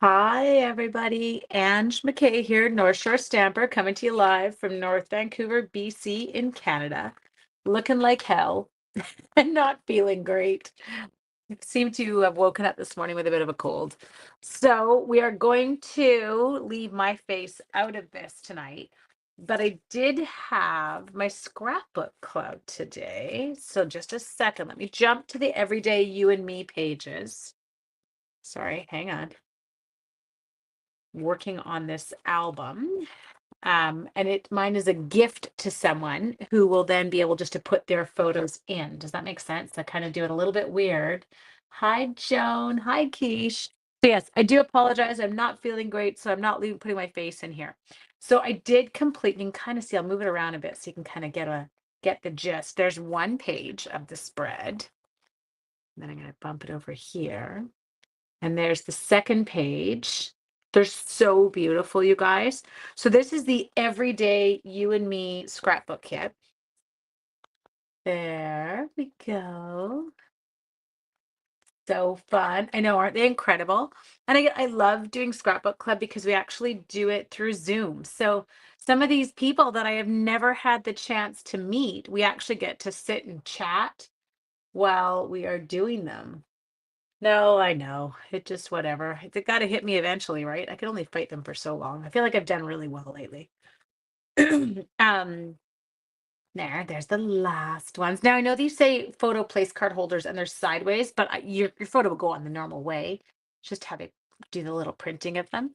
Hi, everybody. Ange McKay here, North Shore Stamper, coming to you live from North Vancouver, BC, in Canada. Looking like hell and not feeling great. I seem to have woken up this morning with a bit of a cold. So, we are going to leave my face out of this tonight. But I did have my scrapbook club today. So, just a second. Let me jump to the Everyday You and Me pages. Sorry, hang on. Working on this album. And mine is a gift to someone who will then be able just to put their photos in. Does that make sense? I kind of do it a little bit weird. Hi, Joan. Hi, Keish. So yes, I do apologize. I'm not feeling great, so I'm not leaving putting my face in here. So I did complete. You can kind of see. I'll move it around a bit so you can kind of get the gist. There's one page of the spread. Then I'm going to bump it over here. And there's the second page. They're so beautiful, you guys. So this is the Everyday You and Me scrapbook kit. There we go. So fun. I know, aren't they incredible? And I love doing Scrapbook Club because we actually do it through Zoom. So some of these people that I have never had the chance to meet, we actually get to sit and chat while we are doing them. No, I know. It just whatever. It got to hit me eventually, right? I can only fight them for so long. I feel like I've done really well lately. um, there's the last ones. Now I know these say photo place card holders and they're sideways, but your photo will go on the normal way. Just have it do the little printing of them.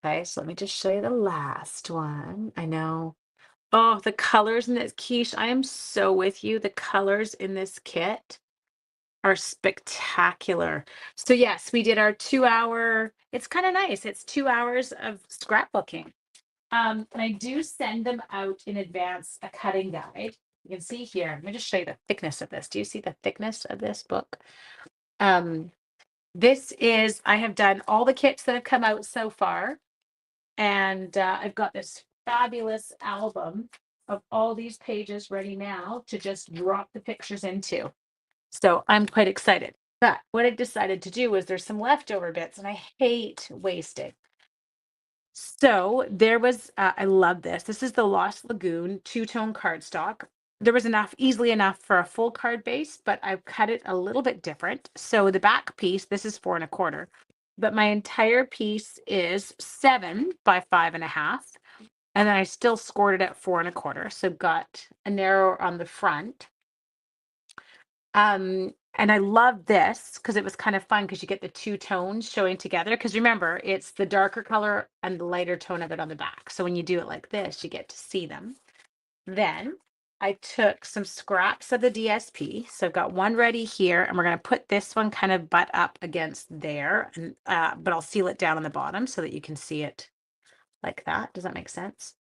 Okay, so let me just show you the last one. I know. Oh, the colors in this quiche. I am so with you. The colors in this kit are spectacular. So yes, we did our 2 hour, it's kind of nice. It's 2 hours of scrapbooking. And I do send them out in advance a cutting guide. You can see here, let me just show you the thickness of this. Do you see the thickness of this book? Um, this is, I have done all the kits that have come out so far. And I've got this fabulous album of all these pages ready now to just drop the pictures into. So I'm quite excited. But what I decided to do was there's some leftover bits and I hate wasting. So there was, I love this. This is the Lost Lagoon two-tone cardstock. There was easily enough for a full card base, but I've cut it a little bit different. So the back piece, this is 4 1/4, but my entire piece is 7 by 5 1/2. And then I still scored it at 4 1/4. So got a narrow on the front. And I love this because it was kind of fun because you get the two tones showing together. Because remember, it's the darker color and the lighter tone of it on the back. So when you do it like this, you get to see them. Then I took some scraps of the DSP. So I've got one ready here, and we're going to put this one kind of butt up against there. And but I'll seal it down on the bottom so that you can see it like that. Does that make sense?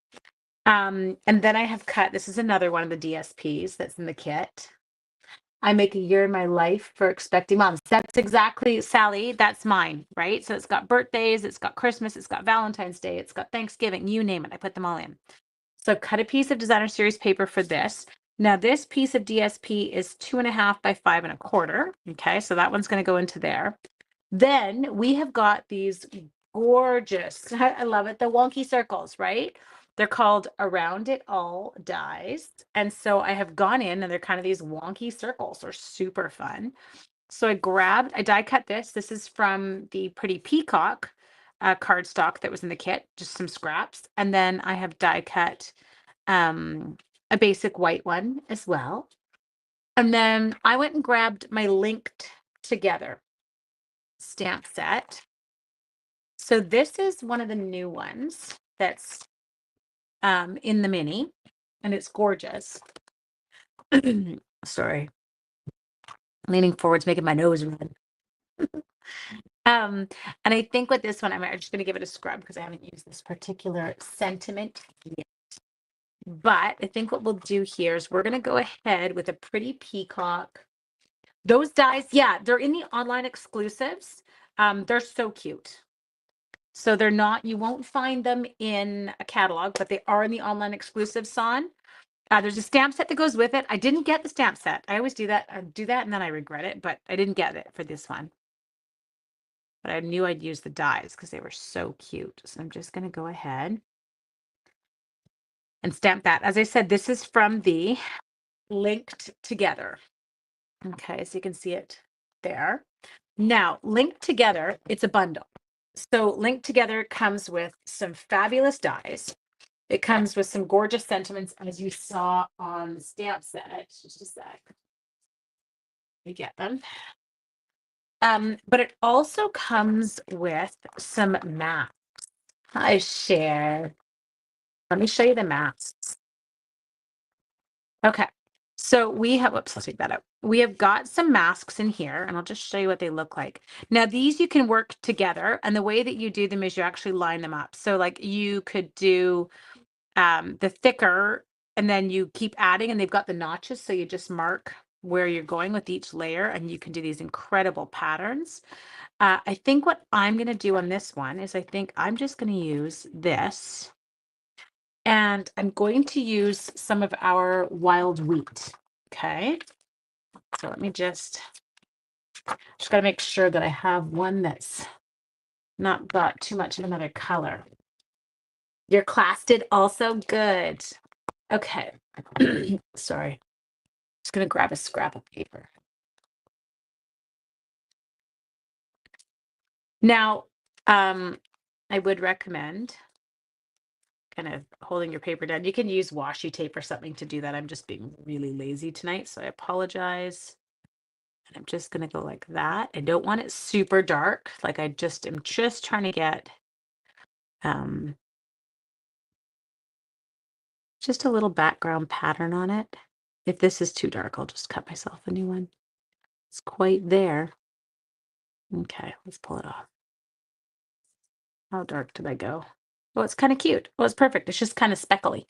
And then I have cut, this is another one of the DSPs that's in the kit. I make a year in my life for expecting moms. That's exactly, Sally, that's mine, right? So it's got birthdays, it's got Christmas, it's got Valentine's Day, it's got Thanksgiving, you name it. I put them all in. So I've cut a piece of designer series paper for this. Now this piece of DSP is 2 1/2 by 5 1/4. Okay, so that one's going to go into there. Then we have got these gorgeous, I love it, the wonky circles, right? They're called Around It All Dies. And so I have gone in and they're kind of these wonky circles. They're super fun. So I die cut this. This is from the Pretty Peacock cardstock that was in the kit, just some scraps. And then I have die cut a basic white one as well. And then I went and grabbed my linked together stamp set. So this is one of the new ones that's in the mini, and it's gorgeous. Sorry, leaning forwards, making my nose red. And I think with this one, I'm just going to give it a scrub because I haven't used this particular sentiment yet. But I think what we'll do here is we're going to go ahead with a Pretty Peacock. Those dies, yeah, they're in the online exclusives. They're so cute. So they're not, you won't find them in a catalog, but they are in the online exclusive, Son. There's a stamp set that goes with it. I didn't get the stamp set. I always do that. I do that and then I regret it, but I didn't get it for this one. but I knew I'd use the dies because they were so cute. So I'm just going to go ahead and stamp that. As I said, this is from the Linked Together. Okay, so you can see it there. Now, Linked Together, it's a bundle. So Linked Together comes with some fabulous dies. It comes with some gorgeous sentiments, as you saw on the stamp set. Just a sec. We get them. But it also comes with some masks. I share. Let me show you the masks. Okay. So we have, whoops, let's take that out. We have got some masks in here, and I'll just show you what they look like. Now, these you can work together, and the way that you do them is you actually line them up. So like you could do the thicker, and then you keep adding, and they've got the notches. So you just mark where you're going with each layer, and you can do these incredible patterns. I think what I'm going to do on this one is I think I'm just going to use this. And I'm going to use some of our wild wheat. Okay. So let me just got to make sure that I have one that's not got too much of another color. Your class did also good. Okay. Sorry. Just going to grab a scrap of paper. Now, I would recommend kind of holding your paper down. You can use washi tape or something to do that. I'm just being really lazy tonight, so I apologize. And I'm just going to go like that. I don't want it super dark. Like I'm just trying to get just a little background pattern on it. If this is too dark, I'll just cut myself a new one. It's quite there. Okay, let's pull it off. How dark did I go? Oh, it's kind of cute. Oh, it's perfect. It's just kind of speckly.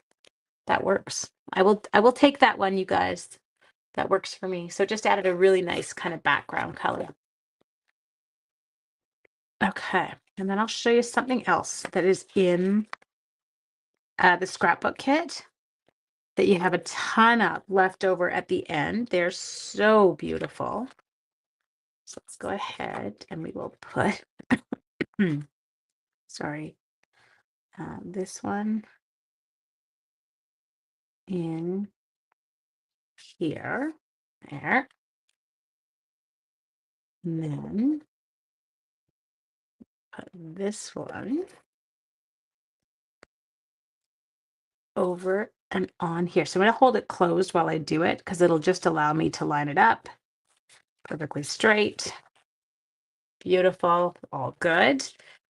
That works. I will take that one, you guys. That works for me. So just added a really nice kind of background color. Okay, and then I'll show you something else that is in the scrapbook kit that you have a ton of left over at the end. They're so beautiful. So let's go ahead and we will put, sorry, this one in here, there. And then put this one over and on here. So I'm going to hold it closed while I do it because it'll just allow me to line it up perfectly straight. Beautiful, all good.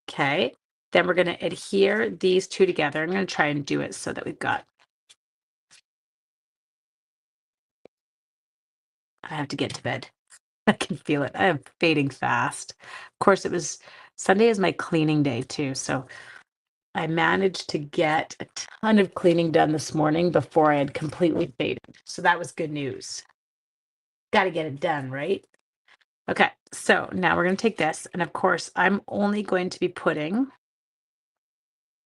Okay, then we're going to adhere these two together. I'm going to try and do it so that we've got, I have to get to bed. I can feel it. I am fading fast. Of course, it was Sunday is my cleaning day too. So I managed to get a ton of cleaning done this morning before I had completely faded. So that was good news. Got to get it done, right? Okay, so now we're going to take this. And of course, I'm only going to be putting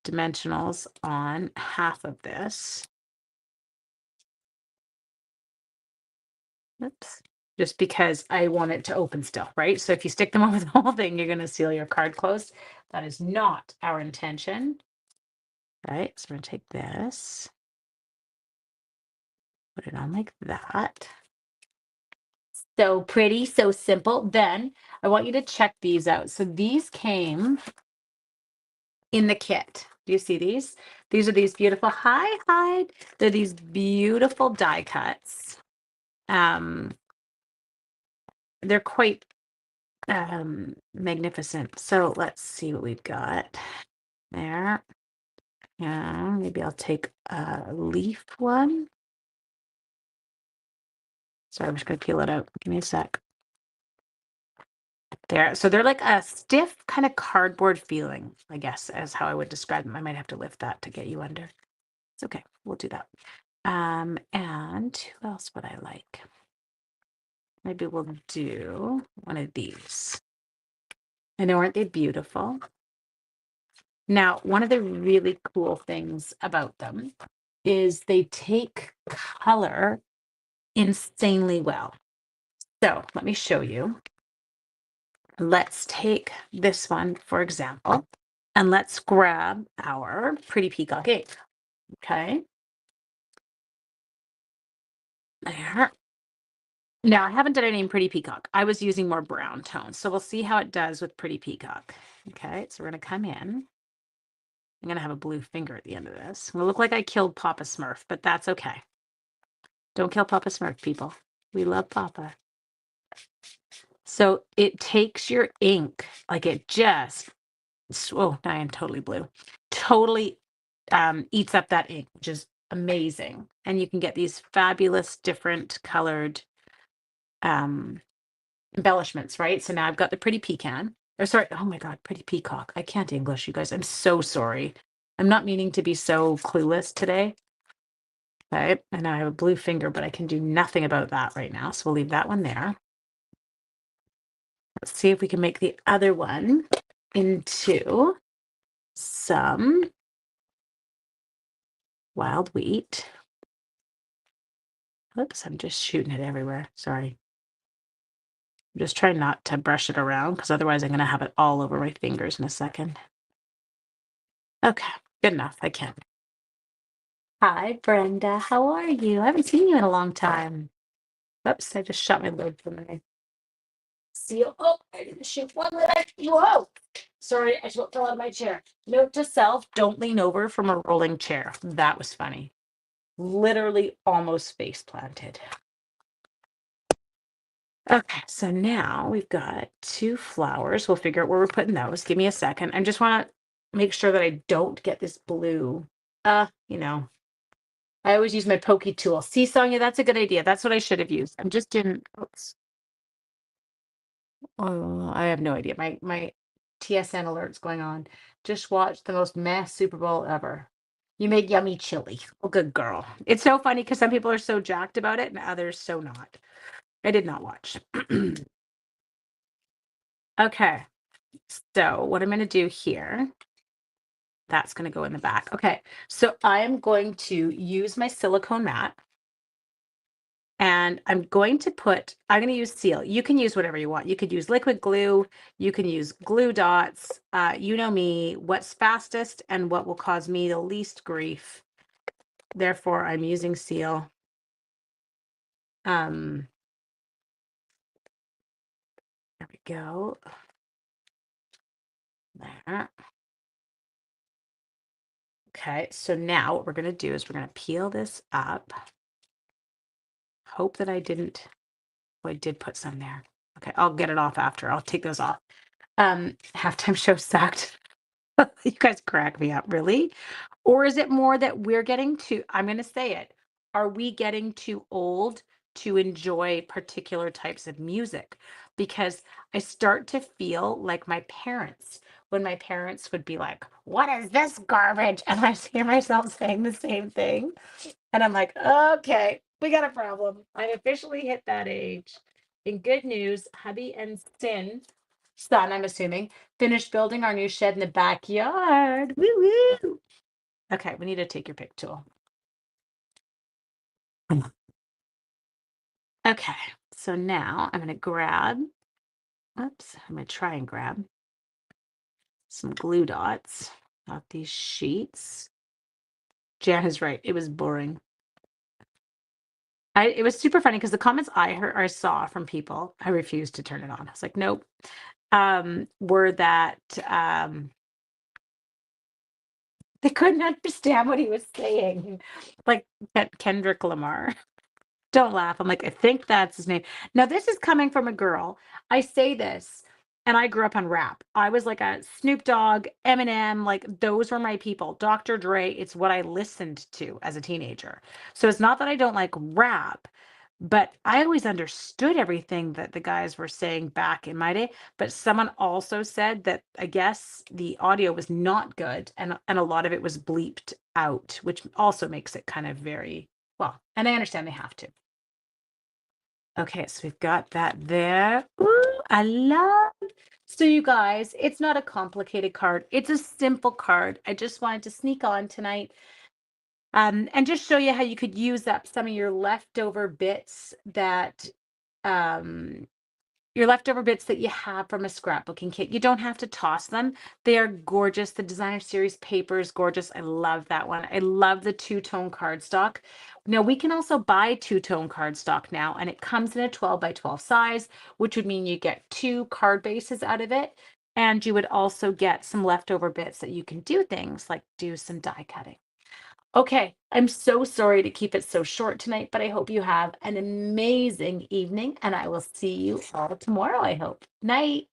dimensionals on half of this. Oops. Just because I want it to open still, right? So if you stick them over the whole thing, you're going to seal your card closed. That is not our intention. Right, so we're going to take this, put it on like that. So pretty, so simple. Then I want you to check these out. So these came in the kit. Do you see these? These are these beautiful, hi. They're these beautiful die cuts. They're quite magnificent. So let's see what we've got there. Yeah, maybe I'll take a leaf one. Sorry, I'm just gonna peel it out. Give me a sec. There, so they're like a stiff kind of cardboard feeling, I guess, as how I would describe them. I might have to lift that to get you under. It's okay, we'll do that. And who else would I like? Maybe we'll do one of these. I know, aren't they beautiful? Now, one of the really cool things about them is they take color insanely well. So let me show you. Let's take this one, for example, and let's grab our Pretty Peacock ink. Okay. There. Now, I haven't done any in Pretty Peacock. I was using more brown tones. So we'll see how it does with Pretty Peacock. Okay. So we're going to come in. I'm going to have a blue finger at the end of this. It'll look like I killed Papa Smurf, but that's okay. Don't kill Papa Smurf, people. We love Papa. So it takes your ink, like it just, oh, I am totally blue. Totally eats up that ink, which is amazing. And you can get these fabulous different colored um, embellishments, right? So now I've got the Pretty Pecan. Or sorry, oh my God, Pretty Peacock. I can't English, you guys. I'm so sorry. I'm not meaning to be so clueless today. Okay, and I have a blue finger, but I can do nothing about that right now. So we'll leave that one there. Let's see if we can make the other one into some wild wheat. Oops, I'm just shooting it everywhere. Sorry. I'm just trying not to brush it around because otherwise I'm going to have it all over my fingers in a second. Okay, good enough. I can. Hi, Brenda. How are you? I haven't seen you in a long time. Oops, I just shut my lid for my seal. Oh, I didn't shoot one leg. Whoa. Sorry, I fell out of my chair. Note to self, don't lean over from a rolling chair. That was funny. Literally almost face planted. Okay, so now we've got 2 flowers. We'll figure out where we're putting those. Give me a second. I just want to make sure that I don't get this blue. You know, I always use my pokey tool. See, Sonia, that's a good idea. That's what I should have used. I'm just in. Oops. Oh, I have no idea. My TSN alert's going on. Just watched the most mess Super Bowl ever. You made yummy chili. Oh, good girl. It's so funny because some people are so jacked about it and others so not. I did not watch. Okay. So what I'm going to do here, that's going to go in the back. Okay. So I am going to use my silicone mat and I'm going to use seal. You can use whatever you want. You could use liquid glue. You can use glue dots. You know me, what's fastest and what will cause me the least grief. Therefore, I'm using seal. There we go. There. Okay, so now what we're going to do is we're going to peel this up. Hope that I didn't, oh, I did put some there. Okay, I'll get it off after. I'll take those off. Halftime show sucked. You guys crack me up, really? Or is it more that we're getting too, I'm going to say it, are we getting too old to enjoy particular types of music? Because I start to feel like my parents, when my parents would be like, what is this garbage? And I hear myself saying the same thing. And I'm like, okay, we got a problem. I officially hit that age. In good news, hubby and son, I'm assuming, finished building our new shed in the backyard. Woo woo. Okay, we need to take your pick tool. Okay, so now I'm going to grab, oops, I'm going to try and grab some glue dots off these sheets. Jan is right. It was boring. It was super funny because the comments I saw from people, I refused to turn it on. I was like, nope. Were that they couldn't understand what he was saying. Like Kendrick Lamar. Don't laugh. I'm like, I think that's his name. Now, this is coming from a girl. I say this, and I grew up on rap. I was like a Snoop Dogg, Eminem, like those were my people. Dr. Dre, it's what I listened to as a teenager. So it's not that I don't like rap, but I always understood everything that the guys were saying back in my day. But someone also said that I guess the audio was not good and a lot of it was bleeped out, which also makes it kind of very well, and I understand they have to. Okay, so we've got that there. Ooh, I love. So you guys, it's not a complicated card. It's a simple card. I just wanted to sneak on tonight, and just show you how you could use up some of your leftover bits that, um, your leftover bits that you have from a scrapbooking kit. You don't have to toss them. They are gorgeous. The designer series paper is gorgeous. I love that one. I love the two-tone cardstock. Now we can also buy two-tone cardstock now, and it comes in a 12 by 12 size, which would mean you get two card bases out of it. And you would also get some leftover bits that you can do things like do some die cutting. Okay, I'm so sorry to keep it so short tonight, but I hope you have an amazing evening and I will see you all tomorrow, I hope. Night.